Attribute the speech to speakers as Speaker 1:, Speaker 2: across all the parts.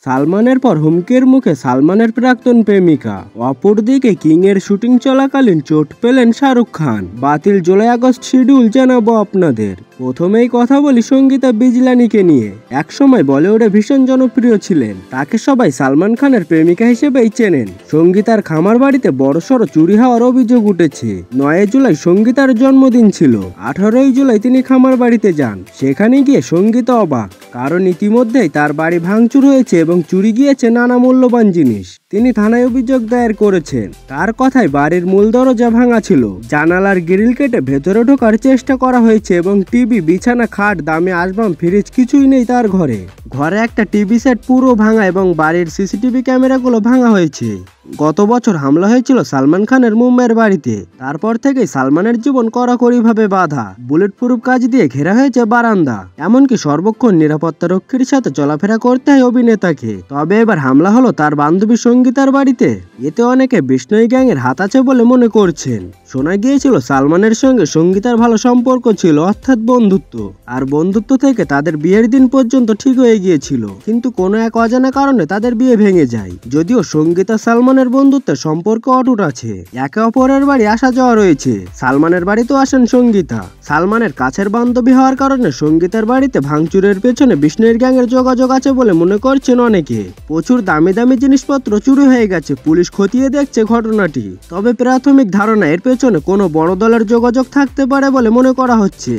Speaker 1: সালমানের পর হুমকির মুখে সালমানের প্রাক্তন প্রেমিকা। অপরদিকে কিং এর শুটিং চলাকালীন চোট পেলেন শাহরুখ খান। বাতিল জুলাই আগস্ট শিডিউল জানাবো আপনাদের। প্রথমেই কথা বলি সঙ্গীতা বিজলানিকে নিয়ে। একসময় বলিউডে ভীষণ জনপ্রিয় ছিলেন, তাকে সবাই সালমান খানের প্রেমিকা হিসেবেই চেনেন। সঙ্গীতার খামার বাড়িতে বড়সড় চুরি হওয়ার অভিযোগ উঠেছে। 9 জুলাই সঙ্গীতার জন্মদিন ছিল। 18 জুলাই তিনি খামার বাড়িতে যান। সেখানে গিয়ে সঙ্গীতা অবাক, কারণ ইতিমধ্যেই তার বাড়ি ভাঙচুর হয়েছে এবং চুরি গিয়েছে নানা মূল্যবান জিনিস। তিনি থানায় অভিযোগ দায়ের করেছেন। তার কথায় বাড়ির মূল দরজা ভাঙা ছিল, জানালার গ্রিল কেটে ভেতরে ঢোকার চেষ্টা করা হয়েছে এবং টিভি, বিছানা, খাট, দামি আসবাব, ফ্রিজ কিছুই নেই তার ঘরে। ঘরে একটা টিভি সেট পুরো ভাঙা এবং বাড়ির সিসিটিভি ক্যামেরাগুলো ভাঙা হয়েছে। গত বছর হামলা হয়েছিল সালমান খানের মুম্বাইয়ের বাড়িতে। তারপর থেকেই সালমানের জীবন কড়াকড়িভাবে বাঁধা। বুলেট প্রুফ কাচ দিয়ে ঘেরা হয়েছে বারান্দা, এমনকি সর্বক্ষণ নিরাপত্তা রক্ষীর সাথে চলাফেরা করতে হয় অভিনেতাকে। তবে এবার হামলা হলো তার বান্ধবী সঙ্গীতার বাড়িতে। এতে অনেকে বিষ্ণুই গ্যাংয়ের হাত আছে বলে মনে করছেন। শোনা গিয়েছিল সালমানের সঙ্গে সঙ্গীতার ভালো সম্পর্ক ছিল, অর্থাৎ বন্ধুত্ব। আর বন্ধুত্ব থেকে তাদের বিয়ের দিন পর্যন্ত ঠিক হয়ে গিয়েছিল, কিন্তু কোনো এক অজানা কারণে তাদের বিয়ে ভেঙে যায়। যদিও সঙ্গীতা সালমানের বন্ধুত্বের সম্পর্ক অটুট আছে, একে অপরের বাড়ি আসা যাওয়া রয়েছে। সালমানের বাড়িতেও আসেন সঙ্গীতা। সালমানের কাছের বান্ধবী হওয়ার কারণে সঙ্গীতার বাড়িতে ভাঙচুরের পেছনে বিষ্ণুর গ্যাংয়ের যোগাযোগ আছে বলে মনে করছেন অনেকে। প্রচুর দামি দামি জিনিসপত্র চুরি হয়ে গেছে, পুলিশ খতিয়ে দেখছে ঘটনাটি। তবে প্রাথমিক ধারণা এর পেছনে কোনো বড় দলের যোগাযোগ থাকতে পারে বলে মনে করা হচ্ছে।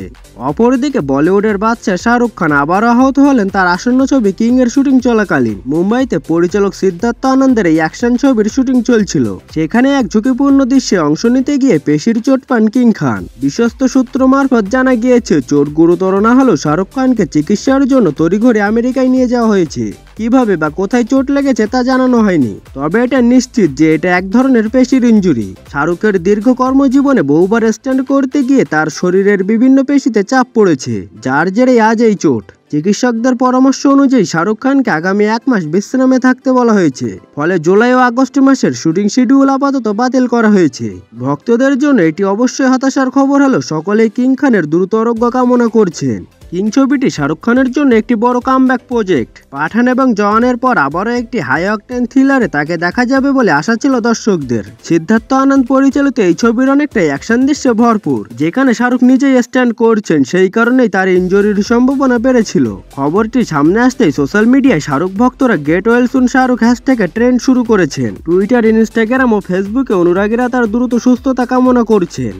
Speaker 1: অপরদিকে বলিউডের বাদশা শাহরুখ খান আবার আহত হলেন তার আসন্ন ছবি কিং এর শুটিং চলাকালীন। মুম্বাইতে পরিচালক সিদ্ধার্থ আনন্দের এই অ্যাকশন ছবির শুটিং চলছিল। সেখানে এক ঝুঁকিপূর্ণ দৃশ্যে অংশ নিতে গিয়ে পেশির চোট পান কিং খান। বিশ্বস্ত সূত্র মারফত জানা গিয়েছে, চোট গুরুতর না হলেও শাহরুখ খানকে চিকিৎসার জন্য তড়িঘড়ি আমেরিকায় নিয়ে যাওয়া হয়েছে। কিভাবে বা কোথায় চোট লেগেছে তা জানানো হয়নি, তবে এটা নিশ্চিত যে এটা এক ধরনের পেশির ইনজুরি। শাহরুখের দীর্ঘ কর্মজীবনে বহুবার স্ট্যান্ড করতে গিয়ে তার শরীরের বিভিন্ন পেশিতে চাপ পড়েছে, যার জেরে আজ এই চোট। চিকিৎসকদের পরামর্শ অনুযায়ী শাহরুখ খানকে আগামী 1 মাস বিশ্রামে থাকতে বলা হয়েছে। ফলে জুলাই ও আগস্ট মাসের শুটিং শিডিউল আপাতত বাতিল করা হয়েছে। ভক্তদের জন্য এটি অবশ্যই হতাশার খবর হলো সকলেই কিং খানের দ্রুত আরোগ্য কামনা করছেন। কিং ছবিটি শাহরুখ খানের জন্য একটি বড় কামব্যাক প্রজেক্ট। পাঠান এবং জওয়ানের পর আবারও একটি হাই অকটেন থ্রিলারে তাকে দেখা যাবে বলে আশা ছিল দর্শকদের। সিদ্ধার্থ আনন্দ পরিচালিত এই ছবির অনেকটাই অ্যাকশন দৃশ্যে ভরপুর, যেখানে শাহরুখ নিজেই স্ট্যান্ড করছেন। সেই কারণেই তার ইনজুরির সম্ভাবনা বেড়েছিল। খবরটি সামনে আসতেই সোশ্যাল মিডিয়ায় শাহরুখ ভক্তরা গেট ওয়েল সুন শাহরুখ হ্যাশট্যাগে ট্রেন্ড শুরু করেছেন। টুইটার, ইনস্টাগ্রাম ও ফেসবুকে অনুরাগীরা তার দ্রুত সুস্থতা কামনা করছেন।